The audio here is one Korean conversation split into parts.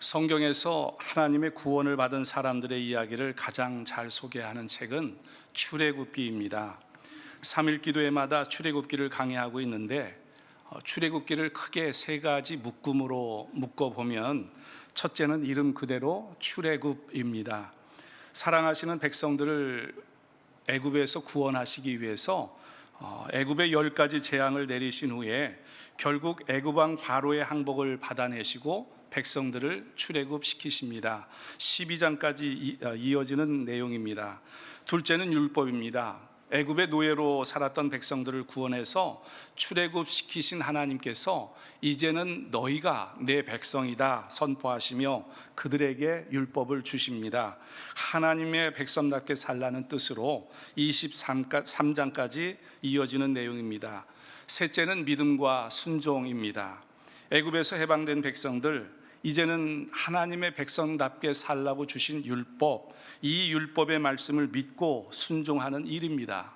성경에서 하나님의 구원을 받은 사람들의 이야기를 가장 잘 소개하는 책은 출애굽기입니다. 3일 기도회마다 출애굽기를 강의하고 있는데 출애굽기를 크게 세 가지 묶음으로 묶어보면 첫째는 이름 그대로 출애굽입니다. 사랑하시는 백성들을 애굽에서 구원하시기 위해서 애굽에 10가지 재앙을 내리신 후에 결국 애굽 왕 바로의 항복을 받아내시고 백성들을 출애굽시키십니다. 12장까지 이어지는 내용입니다. 둘째는 율법입니다. 애굽의 노예로 살았던 백성들을 구원해서 출애굽시키신 하나님께서 이제는 너희가 내 백성이다 선포하시며 그들에게 율법을 주십니다. 하나님의 백성답게 살라는 뜻으로 23장까지 이어지는 내용입니다. 셋째는 믿음과 순종입니다. 애굽에서 해방된 백성들, 이제는 하나님의 백성답게 살라고 주신 율법, 이 율법의 말씀을 믿고 순종하는 일입니다.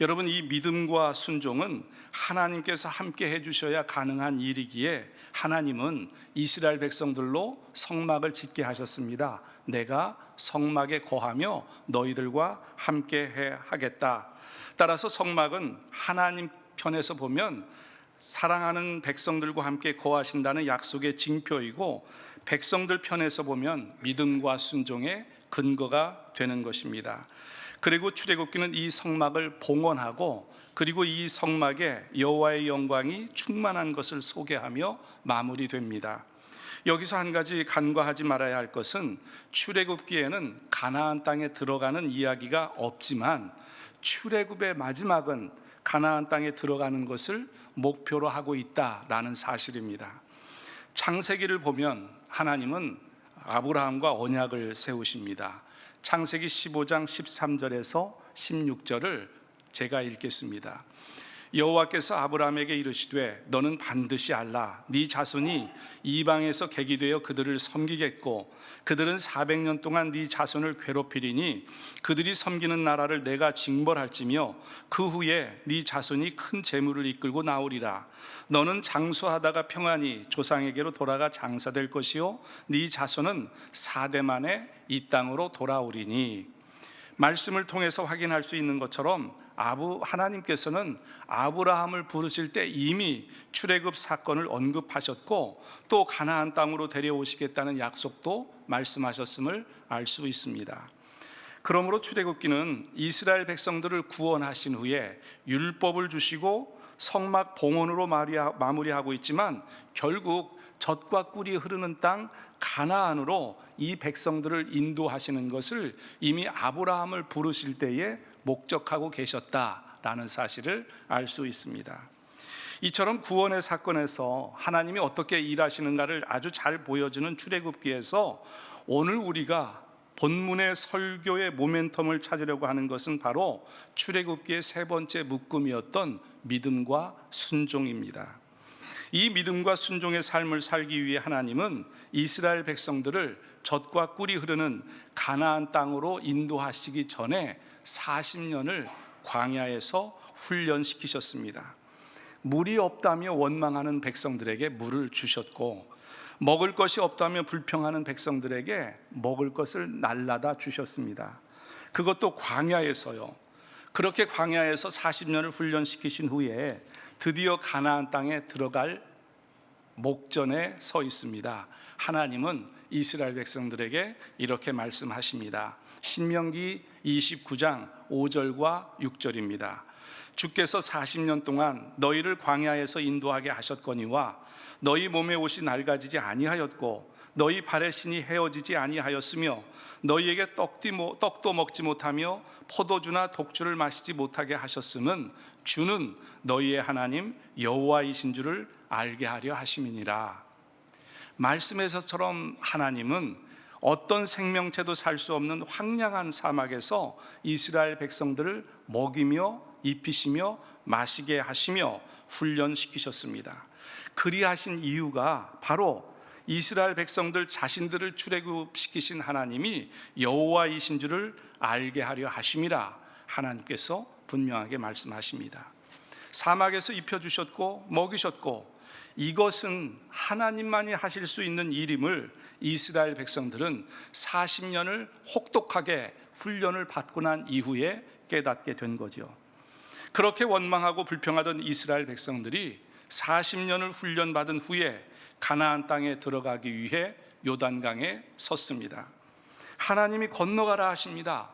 여러분, 이 믿음과 순종은 하나님께서 함께 해주셔야 가능한 일이기에 하나님은 이스라엘 백성들로 성막을 짓게 하셨습니다. 내가 성막에 거하며 너희들과 함께 하겠다. 따라서 성막은 하나님 편에서 보면 사랑하는 백성들과 함께 거하신다는 약속의 징표이고, 백성들 편에서 보면 믿음과 순종의 근거가 되는 것입니다. 그리고 출애굽기는 이 성막을 봉헌하고, 그리고 이 성막에 여호와의 영광이 충만한 것을 소개하며 마무리됩니다. 여기서 한 가지 간과하지 말아야 할 것은, 출애굽기에는 가나안 땅에 들어가는 이야기가 없지만 출애굽의 마지막은 가나안 땅에 들어가는 것을 목표로 하고 있다라는 사실입니다. 창세기를 보면 하나님은 아브라함과 언약을 세우십니다. 창세기 15장 13절에서 16절을 제가 읽겠습니다. 여호와께서 아브라함에게 이르시되 너는 반드시 알라. 네 자손이 이방에서 객이 되어 그들을 섬기겠고 그들은 400년 동안 네 자손을 괴롭히리니 그들이 섬기는 나라를 내가 징벌할지며 그 후에 네 자손이 큰 재물을 이끌고 나오리라. 너는 장수하다가 평안히 조상에게로 돌아가 장사될 것이요 네 자손은 4대 만에 이 땅으로 돌아오리니. 말씀을 통해서 확인할 수 있는 것처럼 하나님께서는 아브라함을 부르실 때 이미 출애굽 사건을 언급하셨고, 또 가나안 땅으로 데려오시겠다는 약속도 말씀하셨음을 알 수 있습니다. 그러므로 출애굽기는 이스라엘 백성들을 구원하신 후에 율법을 주시고 성막 봉헌으로 마무리하고 있지만, 결국 젖과 꿀이 흐르는 땅 가나안으로 이 백성들을 인도하시는 것을 이미 아브라함을 부르실 때에 목적하고 계셨다라는 사실을 알 수 있습니다. 이처럼 구원의 사건에서 하나님이 어떻게 일하시는가를 아주 잘 보여주는 출애굽기에서 오늘 우리가 본문의 설교의 모멘텀을 찾으려고 하는 것은 바로 출애굽기의 세 번째 묶음이었던 믿음과 순종입니다. 이 믿음과 순종의 삶을 살기 위해 하나님은 이스라엘 백성들을 젖과 꿀이 흐르는 가나안 땅으로 인도하시기 전에 40년을 광야에서 훈련시키셨습니다. 물이 없다며 원망하는 백성들에게 물을 주셨고, 먹을 것이 없다며 불평하는 백성들에게 먹을 것을 날라다 주셨습니다. 그것도 광야에서요. 그렇게 광야에서 40년을 훈련시키신 후에 드디어 가나안 땅에 들어갈 목전에 서 있습니다. 하나님은 이스라엘 백성들에게 이렇게 말씀하십니다. 신명기 29장 5절과 6절입니다. 주께서 40년 동안 너희를 광야에서 인도하게 하셨거니와 너희 몸에 옷이 낡아지지 아니하였고 너희 발의 신이 헤어지지 아니하였으며 너희에게 떡도 먹지 못하며 포도주나 독주를 마시지 못하게 하셨음은 주는 너희의 하나님 여호와이신 줄을 알게 하려 하심이니라. 말씀에서처럼 하나님은 어떤 생명체도 살 수 없는 황량한 사막에서 이스라엘 백성들을 먹이며 입히시며 마시게 하시며 훈련시키셨습니다. 그리하신 이유가 바로 이스라엘 백성들 자신들을 출애굽시키신 하나님이 여호와이신 줄을 알게 하려 하심이라 하나님께서 분명하게 말씀하십니다. 사막에서 입혀주셨고 먹이셨고 이것은 하나님만이 하실 수 있는 일임을 이스라엘 백성들은 40년을 혹독하게 훈련을 받고 난 이후에 깨닫게 된 거죠. 그렇게 원망하고 불평하던 이스라엘 백성들이 40년을 훈련받은 후에 가나안 땅에 들어가기 위해 요단강에 섰습니다. 하나님이 건너가라 하십니다.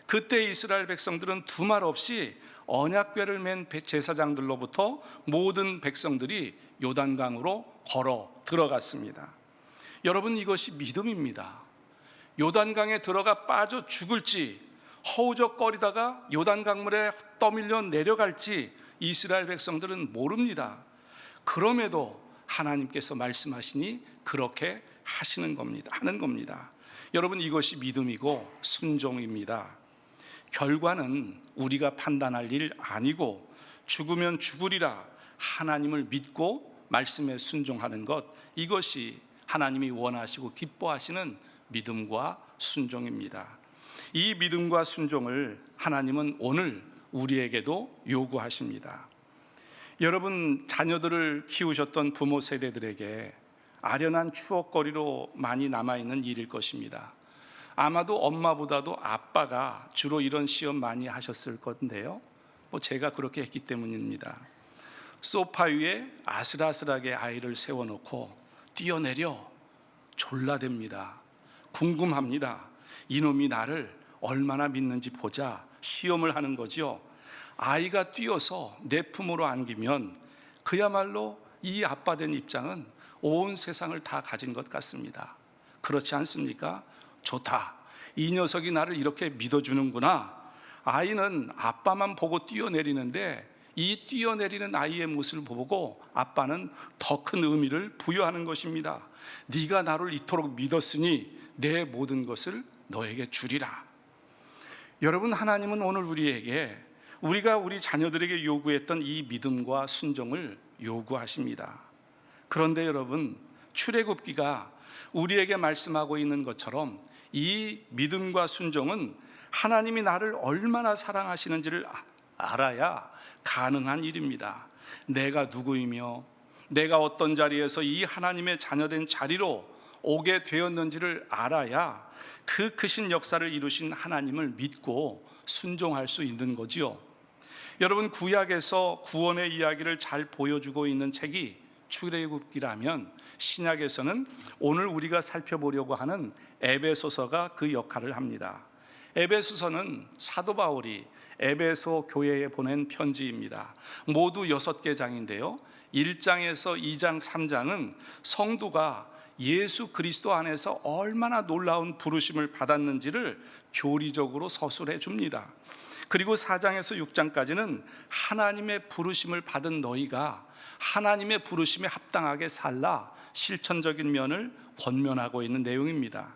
그때 이스라엘 백성들은 두말 없이 언약궤를 맨 제사장들로부터 모든 백성들이 요단강으로 걸어 들어갔습니다. 여러분, 이것이 믿음입니다. 요단강에 들어가 빠져 죽을지 허우적거리다가 요단강물에 떠밀려 내려갈지 이스라엘 백성들은 모릅니다. 그럼에도 하나님께서 말씀하시니 그렇게 하는 겁니다. 여러분, 이것이 믿음이고 순종입니다. 결과는 우리가 판단할 일 아니고 죽으면 죽으리라 하나님을 믿고 말씀에 순종하는 것, 이것이 하나님이 원하시고 기뻐하시는 믿음과 순종입니다. 이 믿음과 순종을 하나님은 오늘 우리에게도 요구하십니다. 여러분, 자녀들을 키우셨던 부모 세대들에게 아련한 추억거리로 많이 남아있는 일일 것입니다. 아마도 엄마보다도 아빠가 주로 이런 시험 많이 하셨을 건데요, 제가 그렇게 했기 때문입니다. 소파 위에 아슬아슬하게 아이를 세워놓고 뛰어내려 졸라댑니다. 궁금합니다. 이놈이 나를 얼마나 믿는지 보자 시험을 하는 거죠. 아이가 뛰어서 내 품으로 안기면 그야말로 이 아빠 된 입장은 온 세상을 다 가진 것 같습니다. 그렇지 않습니까? 좋다, 이 녀석이 나를 이렇게 믿어주는구나. 아이는 아빠만 보고 뛰어내리는데 이 뛰어내리는 아이의 모습을 보고 아빠는 더 큰 의미를 부여하는 것입니다. 네가 나를 이토록 믿었으니 내 모든 것을 너에게 주리라. 여러분, 하나님은 오늘 우리가 우리 자녀들에게 요구했던 이 믿음과 순종을 요구하십니다. 그런데 여러분, 출애굽기가 우리에게 말씀하고 있는 것처럼 이 믿음과 순종은 하나님이 나를 얼마나 사랑하시는지를 알아야 가능한 일입니다. 내가 누구이며 내가 어떤 자리에서 이 하나님의 자녀된 자리로 오게 되었는지를 알아야 그 크신 역사를 이루신 하나님을 믿고 순종할 수 있는 거지요. 여러분, 구약에서 구원의 이야기를 잘 보여주고 있는 책이 출애굽기라면 신약에서는 오늘 우리가 살펴보려고 하는 에베소서가 그 역할을 합니다. 에베소서는 사도 바울이 에베소 교회에 보낸 편지입니다. 모두 6개 장인데요, 1장에서 2장, 3장은 성도가 예수 그리스도 안에서 얼마나 놀라운 부르심을 받았는지를 교리적으로 서술해 줍니다. 그리고 4장에서 6장까지는 하나님의 부르심을 받은 너희가 하나님의 부르심에 합당하게 살라 실천적인 면을 권면하고 있는 내용입니다.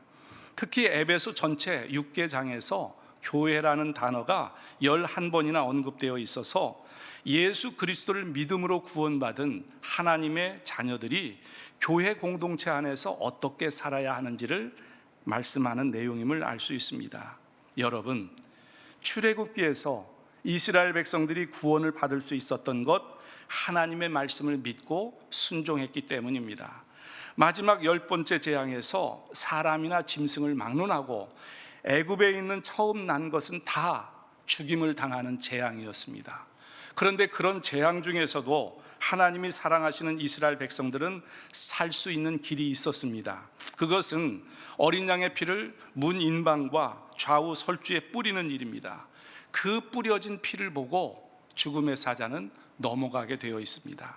특히 에베소 전체 6개 장에서 교회라는 단어가 11번이나 언급되어 있어서 예수 그리스도를 믿음으로 구원받은 하나님의 자녀들이 교회 공동체 안에서 어떻게 살아야 하는지를 말씀하는 내용임을 알 수 있습니다. 여러분, 출애굽기에서 이스라엘 백성들이 구원을 받을 수 있었던 것, 하나님의 말씀을 믿고 순종했기 때문입니다. 마지막 10번째 재앙에서 사람이나 짐승을 막론하고 애굽에 있는 처음 난 것은 다 죽임을 당하는 재앙이었습니다. 그런데 그런 재앙 중에서도 하나님이 사랑하시는 이스라엘 백성들은 살 수 있는 길이 있었습니다. 그것은 어린 양의 피를 문 인방과 좌우 설주에 뿌리는 일입니다. 그 뿌려진 피를 보고 죽음의 사자는 넘어가게 되어 있습니다.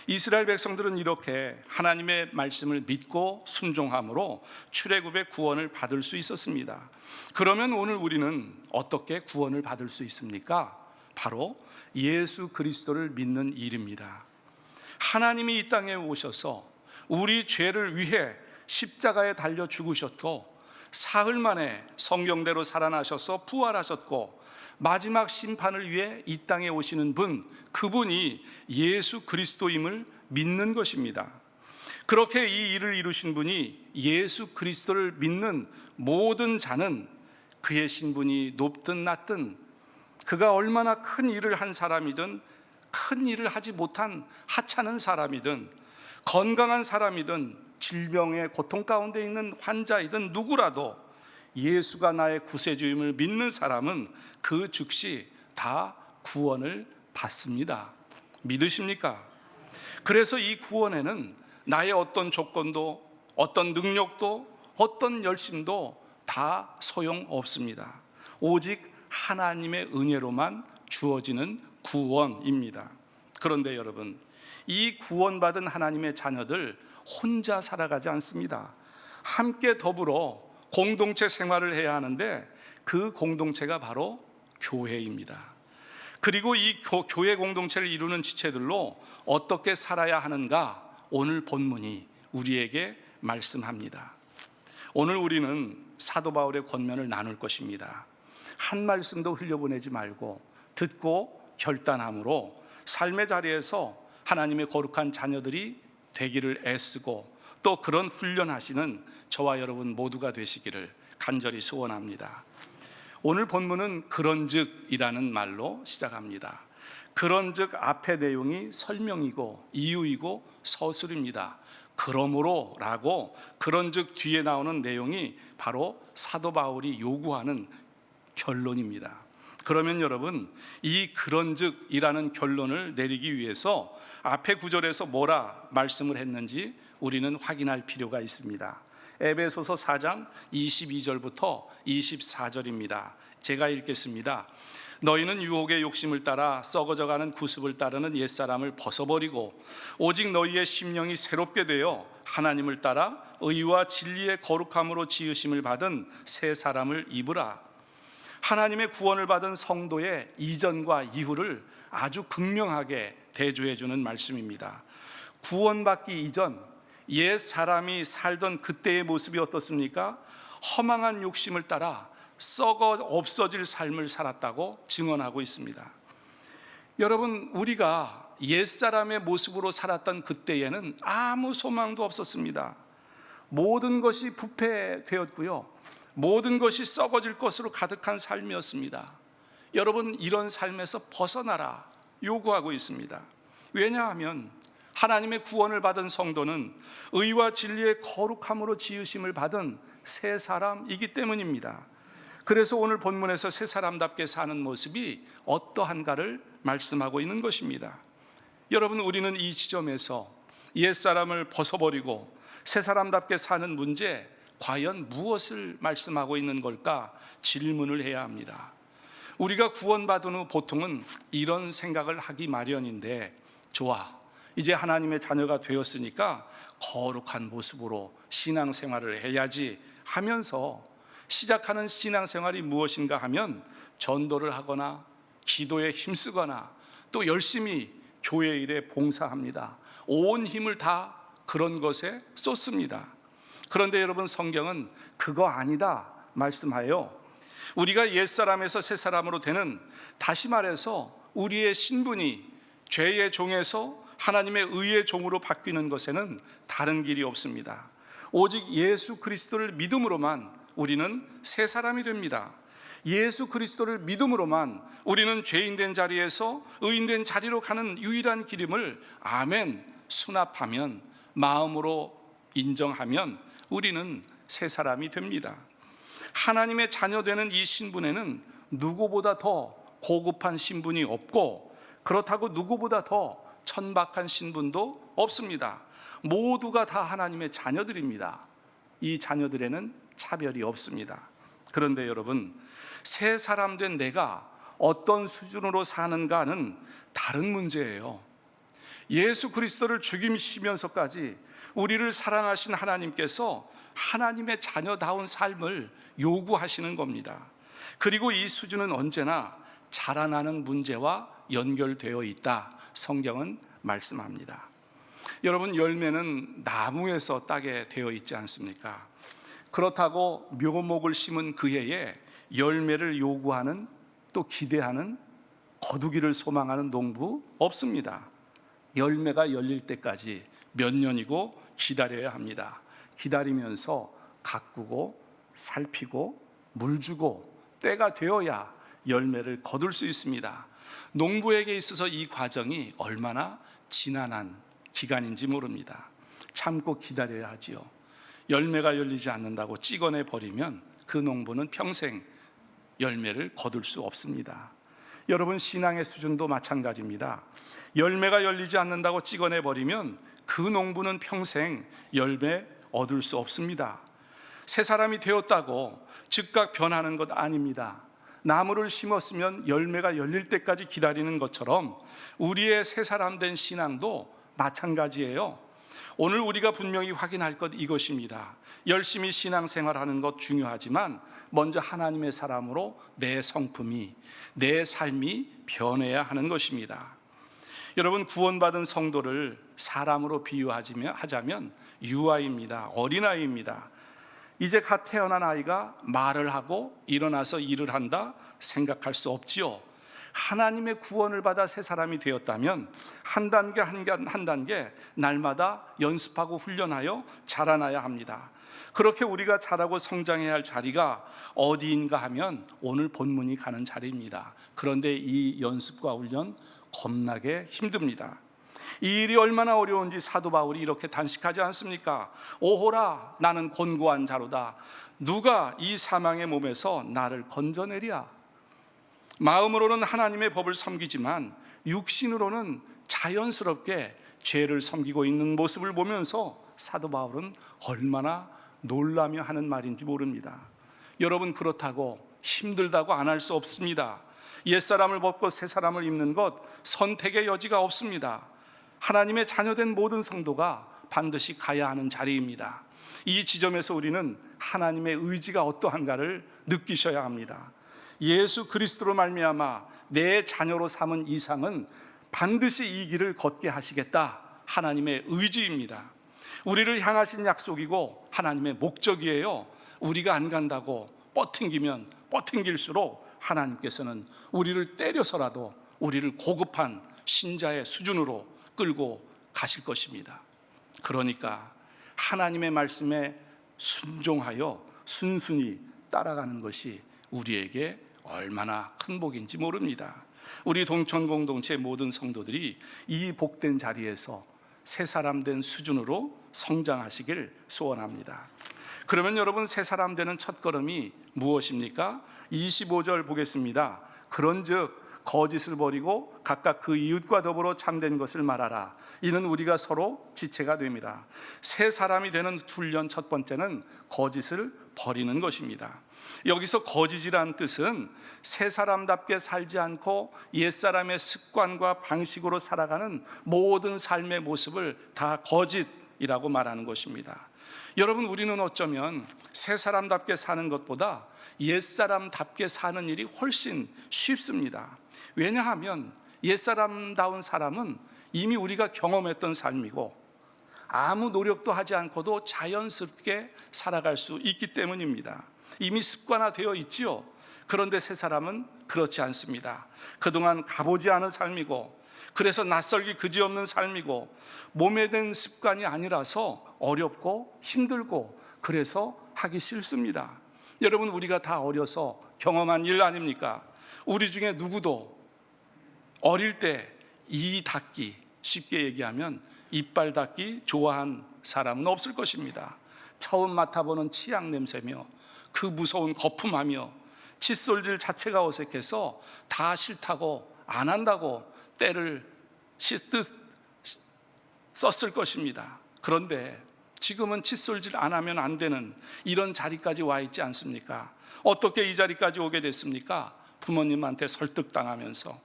이스라엘 백성들은 이렇게 하나님의 말씀을 믿고 순종함으로 출애굽의 구원을 받을 수 있었습니다. 그러면 오늘 우리는 어떻게 구원을 받을 수 있습니까? 바로 예수 그리스도를 믿는 일입니다. 하나님이 이 땅에 오셔서 우리 죄를 위해 십자가에 달려 죽으셨고 사흘 만에 성경대로 살아나셔서 부활하셨고 마지막 심판을 위해 이 땅에 오시는 분, 그분이 예수 그리스도임을 믿는 것입니다. 그렇게 이 일을 이루신 분이 예수 그리스도를 믿는 모든 자는 그의 신분이 높든 낮든, 그가 얼마나 큰 일을 한 사람이든 큰 일을 하지 못한 하찮은 사람이든 건강한 사람이든 질병의 고통 가운데 있는 환자이든 누구라도 예수가 나의 구세주임을 믿는 사람은 그 즉시 다 구원을 받습니다. 믿으십니까? 그래서 이 구원에는 나의 어떤 조건도, 어떤 능력도, 어떤 열심도 다 소용없습니다. 오직 하나님의 은혜로만 주어지는 구원입니다. 그런데 여러분, 이 구원받은 하나님의 자녀들 혼자 살아가지 않습니다. 함께 더불어 공동체 생활을 해야 하는데 그 공동체가 바로 교회입니다. 그리고 이 교회 공동체를 이루는 지체들로 어떻게 살아야 하는가, 오늘 본문이 우리에게 말씀합니다. 오늘 우리는 사도 바울의 권면을 나눌 것입니다. 한 말씀도 흘려보내지 말고 듣고 결단함으로 삶의 자리에서 하나님의 거룩한 자녀들이 되기를 애쓰고 또 그런 훈련하시는 저와 여러분 모두가 되시기를 간절히 소원합니다. 오늘 본문은 그런즉이라는 말로 시작합니다. 그런즉 앞의 내용이 설명이고 이유이고 서술입니다. 그러므로라고 그런즉 뒤에 나오는 내용이 바로 사도 바울이 요구하는 결론입니다. 그러면 여러분, 이 그런즉이라는 결론을 내리기 위해서 앞에 구절에서 뭐라 말씀을 했는지 우리는 확인할 필요가 있습니다. 에베소서 4장 22절부터 24절입니다. 제가 읽겠습니다. 너희는 유혹의 욕심을 따라 썩어져가는 구습을 따르는 옛사람을 벗어버리고 오직 너희의 심령이 새롭게 되어 하나님을 따라 의와 진리의 거룩함으로 지으심을 받은 새 사람을 입으라. 하나님의 구원을 받은 성도의 이전과 이후를 아주 극명하게 대조해 주는 말씀입니다. 구원받기 이전 옛 사람이 살던 그때의 모습이 어떻습니까? 허망한 욕심을 따라 썩어 없어질 삶을 살았다고 증언하고 있습니다. 여러분, 우리가 옛 사람의 모습으로 살았던 그때에는 아무 소망도 없었습니다. 모든 것이 부패되었고요, 모든 것이 썩어질 것으로 가득한 삶이었습니다. 여러분, 이런 삶에서 벗어나라 요구하고 있습니다. 왜냐하면 하나님의 구원을 받은 성도는 의와 진리의 거룩함으로 지으심을 받은 새 사람이기 때문입니다. 그래서 오늘 본문에서 새 사람답게 사는 모습이 어떠한가를 말씀하고 있는 것입니다. 여러분, 우리는 이 지점에서 옛 사람을 벗어버리고 새 사람답게 사는 문제, 과연 무엇을 말씀하고 있는 걸까 질문을 해야 합니다. 우리가 구원받은 후 보통은 이런 생각을 하기 마련인데, 좋아, 이제 하나님의 자녀가 되었으니까 거룩한 모습으로 신앙생활을 해야지 하면서 시작하는 신앙생활이 무엇인가 하면 전도를 하거나 기도에 힘쓰거나 또 열심히 교회 일에 봉사합니다. 온 힘을 다 그런 것에 쏟습니다. 그런데 여러분, 성경은 그거 아니다 말씀하여 우리가 옛사람에서 새사람으로 되는, 다시 말해서 우리의 신분이 죄의 종에서 하나님의 의의 종으로 바뀌는 것에는 다른 길이 없습니다. 오직 예수 그리스도를 믿음으로만 우리는 새 사람이 됩니다. 예수 그리스도를 믿음으로만 우리는 죄인된 자리에서 의인된 자리로 가는 유일한 길임을 아멘 수납하면, 마음으로 인정하면 우리는 새 사람이 됩니다. 하나님의 자녀되는 이 신분에는 누구보다 더 고급한 신분이 없고, 그렇다고 누구보다 더 천박한 신분도 없습니다. 모두가 다 하나님의 자녀들입니다. 이 자녀들에는 차별이 없습니다. 그런데 여러분, 새 사람 된 내가 어떤 수준으로 사는가는 다른 문제예요. 예수 그리스도를 죽이시면서까지 우리를 사랑하신 하나님께서 하나님의 자녀다운 삶을 요구하시는 겁니다. 그리고 이 수준은 언제나 자라나는 문제와 연결되어 있다, 성경은 말씀합니다. 여러분, 열매는 나무에서 따게 되어 있지 않습니까? 그렇다고 묘목을 심은 그 해에 열매를 요구하는, 또 기대하는, 거두기를 소망하는 농부 없습니다. 열매가 열릴 때까지 몇 년이고 기다려야 합니다. 기다리면서 가꾸고 살피고 물 주고 때가 되어야 열매를 거둘 수 있습니다. 농부에게 있어서 이 과정이 얼마나 지난한 기간인지 모릅니다. 참고 기다려야 하지요. 열매가 열리지 않는다고 찍어내 버리면 그 농부는 평생 열매를 거둘 수 없습니다. 여러분, 신앙의 수준도 마찬가지입니다. 열매가 열리지 않는다고 찍어내 버리면 그 농부는 평생 열매 얻을 수 없습니다. 새 사람이 되었다고 즉각 변하는 것 아닙니다. 나무를 심었으면 열매가 열릴 때까지 기다리는 것처럼 우리의 새 사람 된 신앙도 마찬가지예요. 오늘 우리가 분명히 확인할 것 이것입니다. 열심히 신앙생활하는 것 중요하지만 먼저 하나님의 사람으로 내 성품이, 내 삶이 변해야 하는 것입니다. 여러분, 구원받은 성도를 사람으로 비유하자면 유아입니다. 어린아이입니다. 이제 갓 태어난 아이가 말을 하고 일어나서 일을 한다 생각할 수 없지요. 하나님의 구원을 받아 새 사람이 되었다면 한 단계 한 단계 날마다 연습하고 훈련하여 자라나야 합니다. 그렇게 우리가 자라고 성장해야 할 자리가 어디인가 하면 오늘 본문이 가는 자리입니다. 그런데 이 연습과 훈련 겁나게 힘듭니다. 이 일이 얼마나 어려운지 사도 바울이 이렇게 단식하지 않습니까? 오호라, 나는 곤고한 자로다. 누가 이 사망의 몸에서 나를 건져내랴. 마음으로는 하나님의 법을 섬기지만 육신으로는 자연스럽게 죄를 섬기고 있는 모습을 보면서 사도 바울은 얼마나 놀라며 하는 말인지 모릅니다. 여러분, 그렇다고 힘들다고 안 할 수 없습니다. 옛사람을 벗고 새사람을 입는 것 선택의 여지가 없습니다. 하나님의 자녀된 모든 성도가 반드시 가야 하는 자리입니다. 이 지점에서 우리는 하나님의 의지가 어떠한가를 느끼셔야 합니다. 예수 그리스도로 말미암아 내 자녀로 삼은 이상은 반드시 이 길을 걷게 하시겠다, 하나님의 의지입니다. 우리를 향하신 약속이고 하나님의 목적이에요. 우리가 안 간다고 뻗팅기면 뻗팅길수록 하나님께서는 우리를 때려서라도 우리를 고급한 신자의 수준으로 끌고 가실 것입니다. 그러니까 하나님의 말씀에 순종하여 순순히 따라가는 것이 우리에게 얼마나 큰 복인지 모릅니다. 우리 동천 공동체 모든 성도들이 이 복된 자리에서 새 사람 된 수준으로 성장하시길 소원합니다. 그러면 여러분, 새 사람 되는 첫걸음이 무엇입니까? 25절 보겠습니다. 그런즉 거짓을 버리고 각각 그 이웃과 더불어 참된 것을 말하라. 이는 우리가 서로 지체가 됩니다. 새 사람이 되는 훈련 첫 번째는 거짓을 버리는 것입니다. 여기서 거짓이란 뜻은 새 사람답게 살지 않고 옛사람의 습관과 방식으로 살아가는 모든 삶의 모습을 다 거짓이라고 말하는 것입니다. 여러분, 우리는 어쩌면 새 사람답게 사는 것보다 옛사람답게 사는 일이 훨씬 쉽습니다. 왜냐하면 옛사람다운 사람은 이미 우리가 경험했던 삶이고 아무 노력도 하지 않고도 자연스럽게 살아갈 수 있기 때문입니다. 이미 습관화되어 있지요. 그런데 새 사람은 그렇지 않습니다. 그동안 가보지 않은 삶이고, 그래서 낯설기 그지없는 삶이고, 몸에 된 습관이 아니라서 어렵고 힘들고, 그래서 하기 싫습니다. 여러분, 우리가 다 어려서 경험한 일 아닙니까? 우리 중에 누구도 어릴 때 이 닦기, 쉽게 얘기하면 이빨 닦기 좋아한 사람은 없을 것입니다. 처음 맡아보는 치약 냄새며 그 무서운 거품하며 칫솔질 자체가 어색해서 다 싫다고 안 한다고 때를 썼을 것입니다. 그런데 지금은 칫솔질 안 하면 안 되는 이런 자리까지 와 있지 않습니까? 어떻게 이 자리까지 오게 됐습니까? 부모님한테 설득당하면서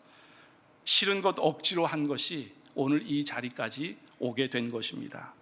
싫은 것 억지로 한 것이 오늘 이 자리까지 오게 된 것입니다.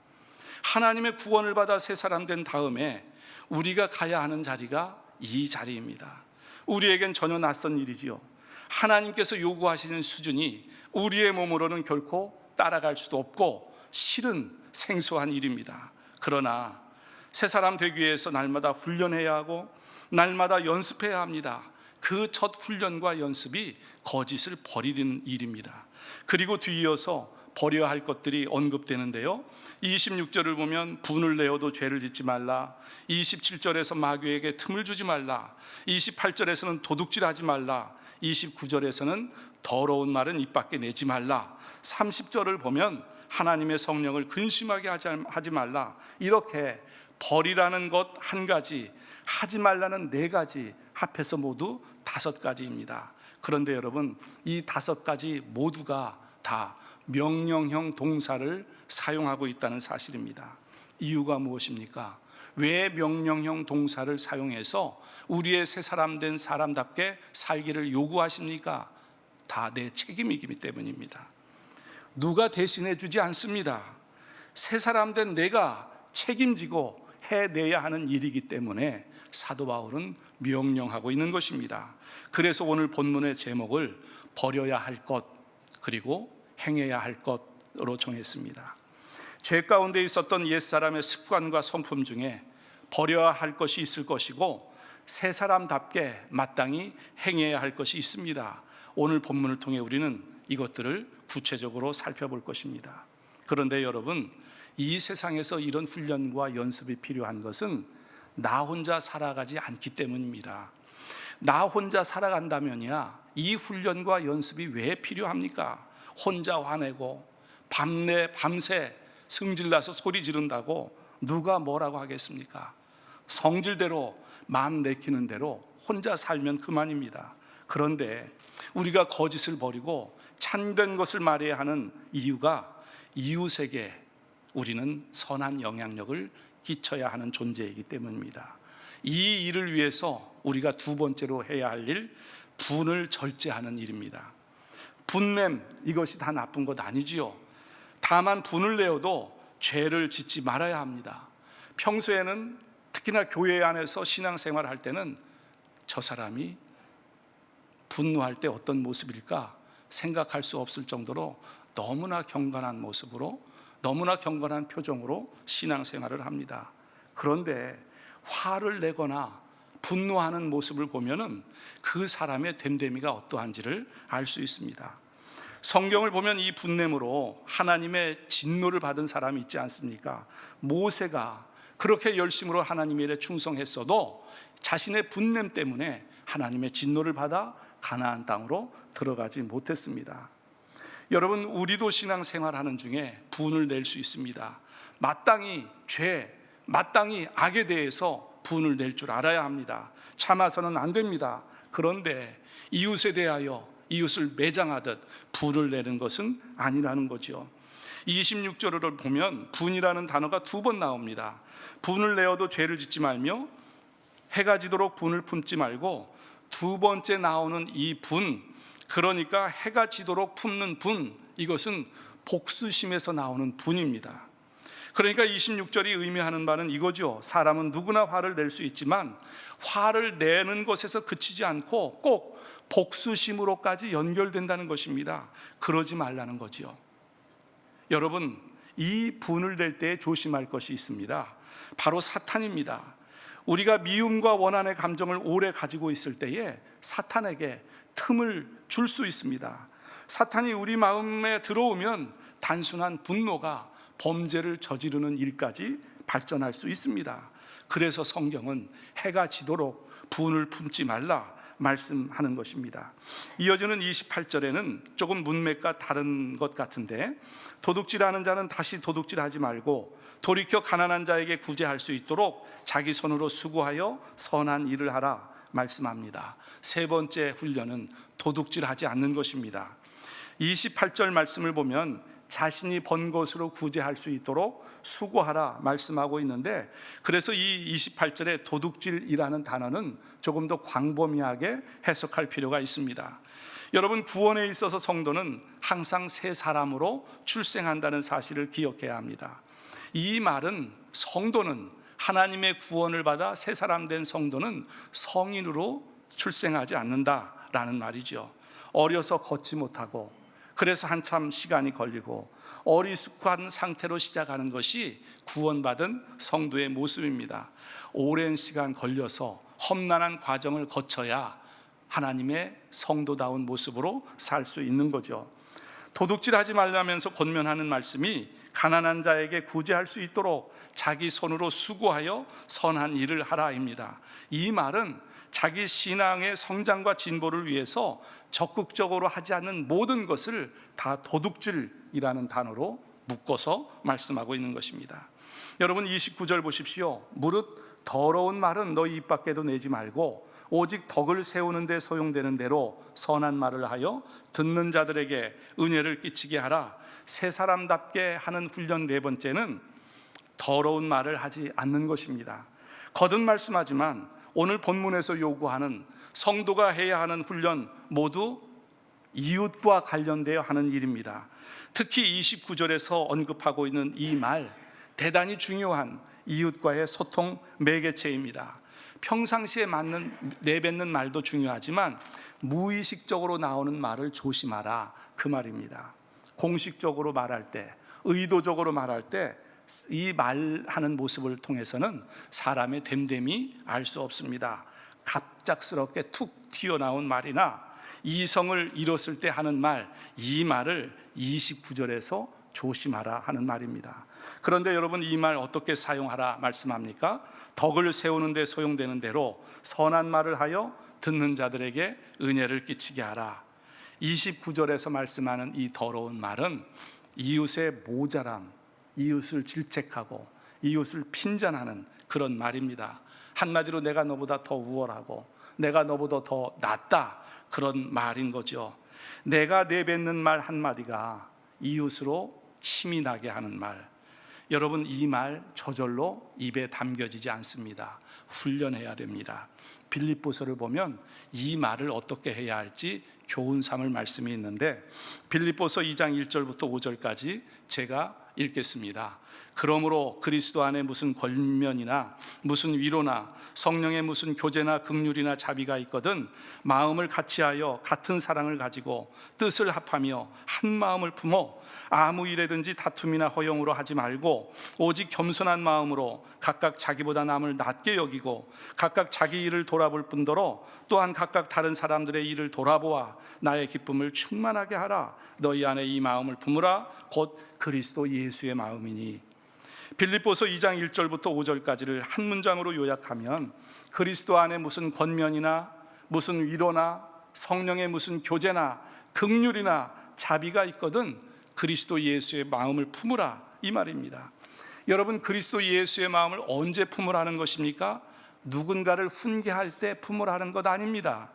하나님의 구원을 받아 새 사람 된 다음에 우리가 가야 하는 자리가 이 자리입니다. 우리에겐 전혀 낯선 일이지요. 하나님께서 요구하시는 수준이 우리의 몸으로는 결코 따라갈 수도 없고 실은 생소한 일입니다. 그러나 새 사람 되기 위해서 날마다 훈련해야 하고 날마다 연습해야 합니다. 그 첫 훈련과 연습이 거짓을 버리는 일입니다. 그리고 뒤이어서 버려야 할 것들이 언급되는데요, 26절을 보면 분을 내어도 죄를 짓지 말라, 27절에서 마귀에게 틈을 주지 말라, 28절에서는 도둑질하지 말라, 29절에서는 더러운 말은 입 밖에 내지 말라, 30절을 보면 하나님의 성령을 근심하게 하지 말라. 이렇게 버리라는 것 한 가지, 하지 말라는 네 가지, 합해서 모두 5가지입니다. 그런데 여러분, 이 5가지 모두가 다 명령형 동사를 사용하고 있다는 사실입니다. 이유가 무엇입니까? 왜 명령형 동사를 사용해서 우리의 새 사람 된 사람답게 살기를 요구하십니까? 다 내 책임이기 때문입니다. 누가 대신해 주지 않습니다. 새 사람 된 내가 책임지고 해내야 하는 일이기 때문에 사도 바울은 명령하고 있는 것입니다. 그래서 오늘 본문의 제목을 버려야 할 것, 그리고 행해야 할 것으로 정했습니다. 죄 가운데 있었던 옛사람의 습관과 성품 중에 버려야 할 것이 있을 것이고 새 사람답게 마땅히 행해야 할 것이 있습니다. 오늘 본문을 통해 우리는 이것들을 구체적으로 살펴볼 것입니다. 그런데 여러분, 이 세상에서 이런 훈련과 연습이 필요한 것은 나 혼자 살아가지 않기 때문입니다. 나 혼자 살아간다면야 이 훈련과 연습이 왜 필요합니까? 혼자 화내고 밤새 성질나서 소리 지른다고 누가 뭐라고 하겠습니까? 성질대로 마음 내키는 대로 혼자 살면 그만입니다. 그런데 우리가 거짓을 버리고 참된 것을 말해야 하는 이유가 이웃에게 우리는 선한 영향력을 끼쳐야 하는 존재이기 때문입니다. 이 일을 위해서 우리가 두 번째로 해야 할 일, 분을 절제하는 일입니다. 분냄, 이것이 다 나쁜 것 아니지요. 다만 분을 내어도 죄를 짓지 말아야 합니다. 평소에는 특히나 교회 안에서 신앙생활을 할 때는 저 사람이 분노할 때 어떤 모습일까 생각할 수 없을 정도로 너무나 경건한 모습으로, 너무나 경건한 표정으로 신앙생활을 합니다. 그런데 화를 내거나 분노하는 모습을 보면은 그 사람의 됨됨이가 어떠한지를 알 수 있습니다. 성경을 보면 이 분냄으로 하나님의 진노를 받은 사람이 있지 않습니까? 모세가 그렇게 열심으로 하나님의 일에 충성했어도 자신의 분냄 때문에 하나님의 진노를 받아 가나안 땅으로 들어가지 못했습니다. 여러분, 우리도 신앙생활하는 중에 분을 낼 수 있습니다. 마땅히 죄, 마땅히 악에 대해서 분을 낼 줄 알아야 합니다. 참아서는 안 됩니다. 그런데 이웃에 대하여 이웃을 매장하듯 분을 내는 것은 아니라는 거죠. 26절을 보면 분이라는 단어가 2번 나옵니다. 분을 내어도 죄를 짓지 말며 해가 지도록 분을 품지 말고, 두 번째 나오는 이 분, 그러니까 해가 지도록 품는 분, 이것은 복수심에서 나오는 분입니다. 그러니까 26절이 의미하는 바는 이거죠. 사람은 누구나 화를 낼 수 있지만 화를 내는 것에서 그치지 않고 꼭 복수심으로까지 연결된다는 것입니다. 그러지 말라는 거죠. 여러분, 이 분을 낼 때 조심할 것이 있습니다. 바로 사탄입니다. 우리가 미움과 원한의 감정을 오래 가지고 있을 때에 사탄에게 틈을 줄 수 있습니다. 사탄이 우리 마음에 들어오면 단순한 분노가 범죄를 저지르는 일까지 발전할 수 있습니다. 그래서 성경은 해가 지도록 분을 품지 말라 말씀하는 것입니다. 이어지는 28절에는 조금 문맥과 다른 것 같은데, 도둑질하는 자는 다시 도둑질하지 말고 돌이켜 가난한 자에게 구제할 수 있도록 자기 손으로 수고하여 선한 일을 하라 말씀합니다. 세 번째 훈련은 도둑질하지 않는 것입니다. 28절 말씀을 보면 자신이 번 것으로 구제할 수 있도록 수고하라 말씀하고 있는데, 그래서 이 28절에 도둑질이라는 단어는 조금 더 광범위하게 해석할 필요가 있습니다. 여러분, 구원에 있어서 성도는 항상 새 사람으로 출생한다는 사실을 기억해야 합니다. 이 말은 성도는, 하나님의 구원을 받아 새 사람 된 성도는 성인으로 출생하지 않는다라는 말이죠. 어려서 걷지 못하고, 그래서 한참 시간이 걸리고 어리숙한 상태로 시작하는 것이 구원받은 성도의 모습입니다. 오랜 시간 걸려서 험난한 과정을 거쳐야 하나님의 성도다운 모습으로 살 수 있는 거죠. 도둑질하지 말라면서 권면하는 말씀이 가난한 자에게 구제할 수 있도록 자기 손으로 수고하여 선한 일을 하라입니다. 이 말은 자기 신앙의 성장과 진보를 위해서 적극적으로 하지 않는 모든 것을 다 도둑질이라는 단어로 묶어서 말씀하고 있는 것입니다. 여러분 29절 보십시오. 무릇 더러운 말은 너희 입 밖에도 내지 말고 오직 덕을 세우는 데 소용되는 대로 선한 말을 하여 듣는 자들에게 은혜를 끼치게 하라. 새 사람답게 하는 훈련 네 번째는 더러운 말을 하지 않는 것입니다. 거듭 말씀하지만 오늘 본문에서 요구하는 성도가 해야 하는 훈련 모두 이웃과 관련되어 하는 일입니다. 특히 29절에서 언급하고 있는 이 말, 대단히 중요한 이웃과의 소통 매개체입니다. 평상시에 내뱉는 말도 중요하지만 무의식적으로 나오는 말을 조심하라, 그 말입니다. 공식적으로 말할 때, 의도적으로 말할 때 이 말하는 모습을 통해서는 사람의 됨됨이 알 수 없습니다. 갑작스럽게 툭 튀어나온 말이나 이성을 잃었을 때 하는 말, 이 말을 29절에서 조심하라 하는 말입니다. 그런데 여러분, 이 말 어떻게 사용하라 말씀합니까? 덕을 세우는 데 소용되는 대로 선한 말을 하여 듣는 자들에게 은혜를 끼치게 하라. 29절에서 말씀하는 이 더러운 말은 이웃의 모자람, 이웃을 질책하고 이웃을 핀잔하는 그런 말입니다. 한마디로 내가 너보다 더 우월하고 내가 너보다 더 낫다, 그런 말인 거죠. 내가 내뱉는 말 한마디가 이웃으로 힘이 나게 하는 말, 여러분 이 말 저절로 입에 담겨지지 않습니다. 훈련해야 됩니다. 빌립보서를 보면 이 말을 어떻게 해야 할지 교훈 삼을 말씀이 있는데, 빌립보서 2장 1절부터 5절까지 제가 읽겠습니다. 그러므로 그리스도 안에 무슨 권면이나 무슨 위로나 성령의 무슨 교제나 긍휼이나 자비가 있거든 마음을 같이하여 같은 사랑을 가지고 뜻을 합하며 한 마음을 품어 아무 일에든지 다툼이나 허용으로 하지 말고 오직 겸손한 마음으로 각각 자기보다 남을 낮게 여기고 각각 자기 일을 돌아볼 뿐더러 또한 각각 다른 사람들의 일을 돌아보아 나의 기쁨을 충만하게 하라. 너희 안에 이 마음을 품으라. 곧 그리스도 예수의 마음이니. 빌립보서 2장 1절부터 5절까지를 한 문장으로 요약하면 그리스도 안에 무슨 권면이나 무슨 위로나 성령의 무슨 교제나 긍휼이나 자비가 있거든 그리스도 예수의 마음을 품으라, 이 말입니다. 여러분, 그리스도 예수의 마음을 언제 품으라는 것입니까? 누군가를 훈계할 때 품으라는 것 아닙니다.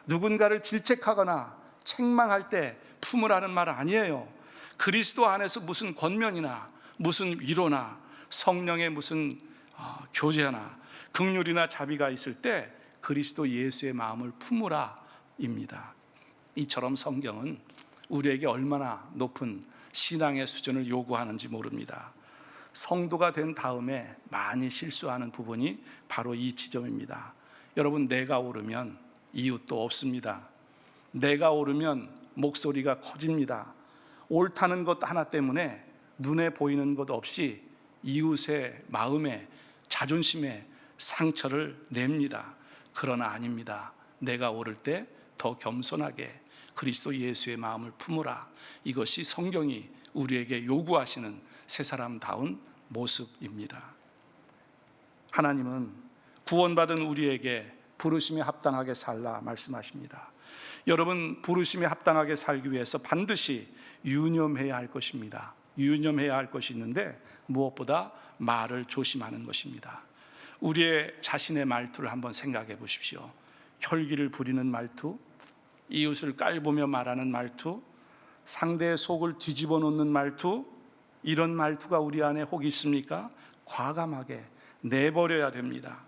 누군가를 질책하거나 책망할 때 품으라는 말 아니에요. 그리스도 안에서 무슨 권면이나 무슨 위로나 성령의 무슨 교제나 긍휼이나 자비가 있을 때 그리스도 예수의 마음을 품으라입니다. 이처럼 성경은 우리에게 얼마나 높은 신앙의 수준을 요구하는지 모릅니다. 성도가 된 다음에 많이 실수하는 부분이 바로 이 지점입니다. 여러분, 내가 오르면 이웃도 없습니다. 내가 오르면 목소리가 커집니다. 옳다는 것 하나 때문에 눈에 보이는 것 없이 이웃의 마음에, 자존심에 상처를 냅니다. 그러나 아닙니다. 내가 오를 때 더 겸손하게 그리스도 예수의 마음을 품으라. 이것이 성경이 우리에게 요구하시는 새 사람다운 모습입니다. 하나님은 구원받은 우리에게 부르심에 합당하게 살라 말씀하십니다. 여러분, 부르심에 합당하게 살기 위해서 반드시 유념해야 할 것입니다. 유념해야 할 것이 있는데 무엇보다 말을 조심하는 것입니다. 우리의 자신의 말투를 한번 생각해 보십시오. 혈기를 부리는 말투, 이웃을 깔보며 말하는 말투, 상대의 속을 뒤집어 놓는 말투, 이런 말투가 우리 안에 혹 있습니까? 과감하게 내버려야 됩니다.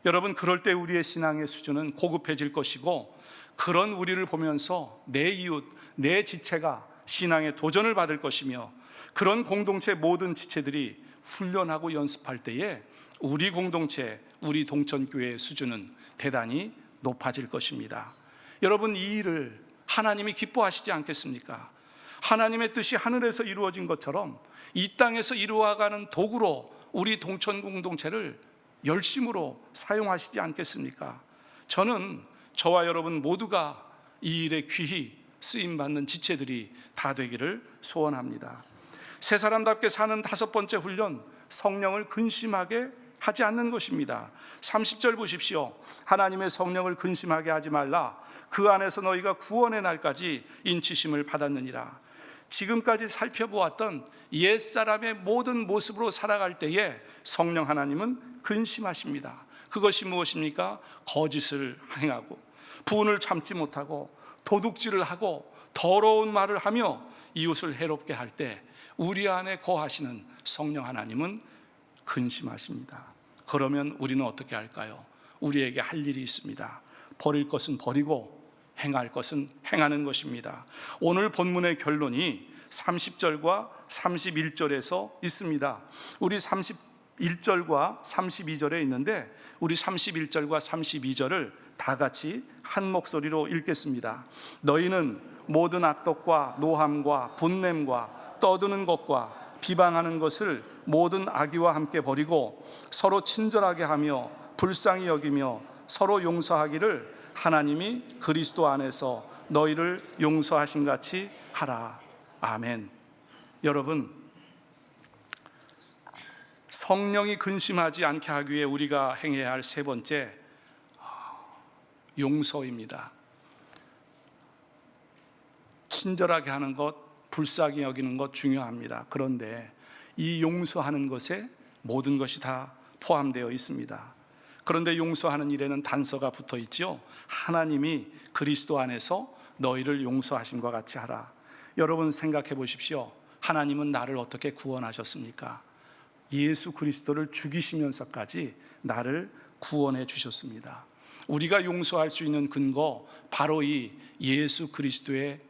여러분, 그럴 때 우리의 신앙의 수준은 고급해질 것이고, 그런 우리를 보면서 내 이웃, 내 지체가 신앙의 도전을 받을 것이며, 그런 공동체 모든 지체들이 훈련하고 연습할 때에 우리 공동체, 우리 동천교회의 수준은 대단히 높아질 것입니다. 여러분, 이 일을 하나님이 기뻐하시지 않겠습니까? 하나님의 뜻이 하늘에서 이루어진 것처럼 이 땅에서 이루어가는 도구로 우리 동천 공동체를 열심으로 사용하시지 않겠습니까? 저는 저와 여러분 모두가 이 일에 귀히 쓰임받는 지체들이 다 되기를 소원합니다. 새 사람답게 사는 다섯 번째 훈련, 성령을 근심하게 하지 않는 것입니다. 30절 보십시오. 하나님의 성령을 근심하게 하지 말라. 그 안에서 너희가 구원의 날까지 인치심을 받았느니라. 지금까지 살펴보았던 옛사람의 모든 모습으로 살아갈 때에 성령 하나님은 근심하십니다. 그것이 무엇입니까? 거짓을 행하고 분을 참지 못하고 도둑질을 하고 더러운 말을 하며 이웃을 해롭게 할 때 우리 안에 거하시는 성령 하나님은 근심하십니다. 그러면 우리는 어떻게 할까요? 우리에게 할 일이 있습니다. 버릴 것은 버리고 행할 것은 행하는 것입니다. 오늘 본문의 결론이 30절과 31절에서 있습니다. 우리 31절과 32절에 있는데 우리 31절과 32절을 다 같이 한 목소리로 읽겠습니다. 너희는 모든 악독과 노함과 분냄과 떠드는 것과 비방하는 것을 모든 악의와 함께 버리고 서로 친절하게 하며 불쌍히 여기며 서로 용서하기를 하나님이 그리스도 안에서 너희를 용서하신 같이 하라. 아멘. 여러분, 성령이 근심하지 않게 하기 위해 우리가 행해야 할 세 번째, 용서입니다. 친절하게 하는 것, 불쌍히 여기는 것 중요합니다. 그런데 이 용서하는 것에 모든 것이 다 포함되어 있습니다. 그런데 용서하는 일에는 단서가 붙어 있죠. 하나님이 그리스도 안에서 너희를 용서하심과 같이 하라. 여러분 생각해 보십시오. 하나님은 나를 어떻게 구원하셨습니까? 예수 그리스도를 죽이시면서까지 나를 구원해 주셨습니다. 우리가 용서할 수 있는 근거, 바로 이 예수 그리스도의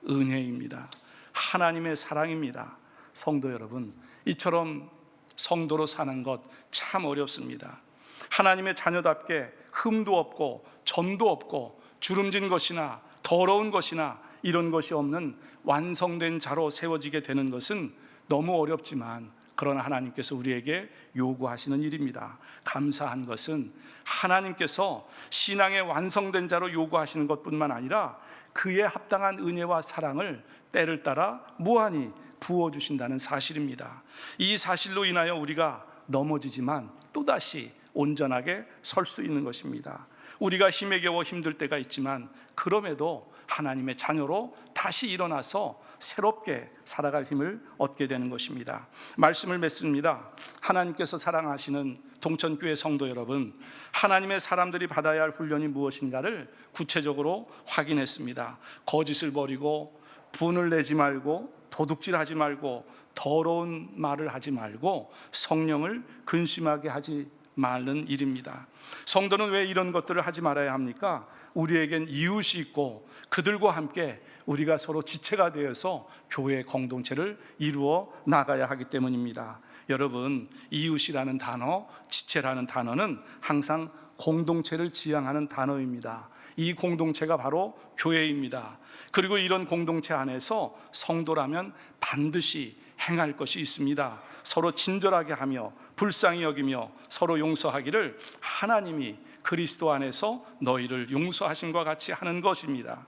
은혜입니다. 하나님의 사랑입니다. 성도 여러분, 이처럼 성도로 사는 것 참 어렵습니다. 하나님의 자녀답게 흠도 없고 점도 없고 주름진 것이나 더러운 것이나 이런 것이 없는 완성된 자로 세워지게 되는 것은 너무 어렵지만, 그러나 하나님께서 우리에게 요구하시는 일입니다. 감사한 것은 하나님께서 신앙의 완성된 자로 요구하시는 것뿐만 아니라 그에 합당한 은혜와 사랑을 때를 따라 무한히 부어주신다는 사실입니다. 이 사실로 인하여 우리가 넘어지지만 또다시 온전하게 설 수 있는 것입니다. 우리가 힘에 겨워 힘들 때가 있지만 그럼에도 하나님의 자녀로 다시 일어나서 새롭게 살아갈 힘을 얻게 되는 것입니다. 말씀을 맺습니다. 하나님께서 사랑하시는 동천교회 성도 여러분, 하나님의 사람들이 받아야 할 훈련이 무엇인가를 구체적으로 확인했습니다. 거짓을 버리고 분을 내지 말고 도둑질하지 말고 더러운 말을 하지 말고 성령을 근심하게 하지 말는 일입니다. 성도는 왜 이런 것들을 하지 말아야 합니까? 우리에겐 이웃이 있고 그들과 함께 우리가 서로 지체가 되어서 교회의 공동체를 이루어 나가야 하기 때문입니다. 여러분, 이웃이라는 단어, 지체라는 단어는 항상 공동체를 지향하는 단어입니다. 이 공동체가 바로 교회입니다. 그리고 이런 공동체 안에서 성도라면 반드시 행할 것이 있습니다. 서로 친절하게 하며 불쌍히 여기며 서로 용서하기를 하나님이 그리스도 안에서 너희를 용서하심과 같이 하는 것입니다.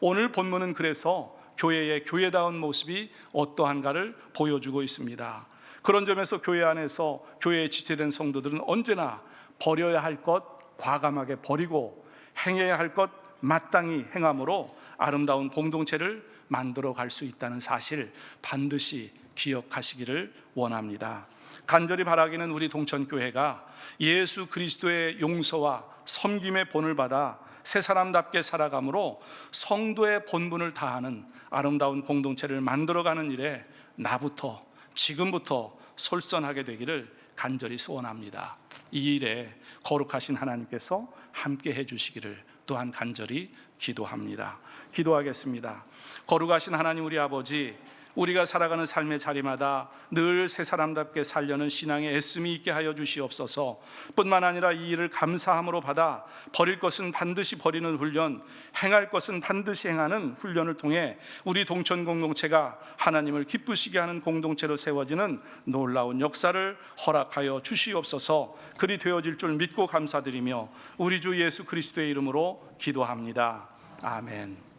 오늘 본문은 그래서 교회의 교회다운 모습이 어떠한가를 보여주고 있습니다. 그런 점에서 교회 안에서 교회에 지체된 성도들은 언제나 버려야 할 것 과감하게 버리고 행해야 할 것 마땅히 행함으로 아름다운 공동체를 만들어 갈 수 있다는 사실 반드시 기억하시기를 원합니다. 간절히 바라기는 우리 동천교회가 예수 그리스도의 용서와 섬김의 본을 받아 새 사람답게 살아감으로 성도의 본분을 다하는 아름다운 공동체를 만들어가는 일에 나부터 지금부터 솔선하게 되기를 간절히 소원합니다. 이 일에 거룩하신 하나님께서 함께 해주시기를 또한 간절히 기도합니다. 기도하겠습니다. 거룩하신 하나님 우리 아버지, 우리가 살아가는 삶의 자리마다 늘 새 사람답게 살려는 신앙의 애씀이 있게 하여 주시옵소서. 뿐만 아니라 이 일을 감사함으로 받아 버릴 것은 반드시 버리는 훈련, 행할 것은 반드시 행하는 훈련을 통해 우리 동천 공동체가 하나님을 기쁘시게 하는 공동체로 세워지는 놀라운 역사를 허락하여 주시옵소서. 그리 되어질 줄 믿고 감사드리며 우리 주 예수 그리스도의 이름으로 기도합니다. 아멘.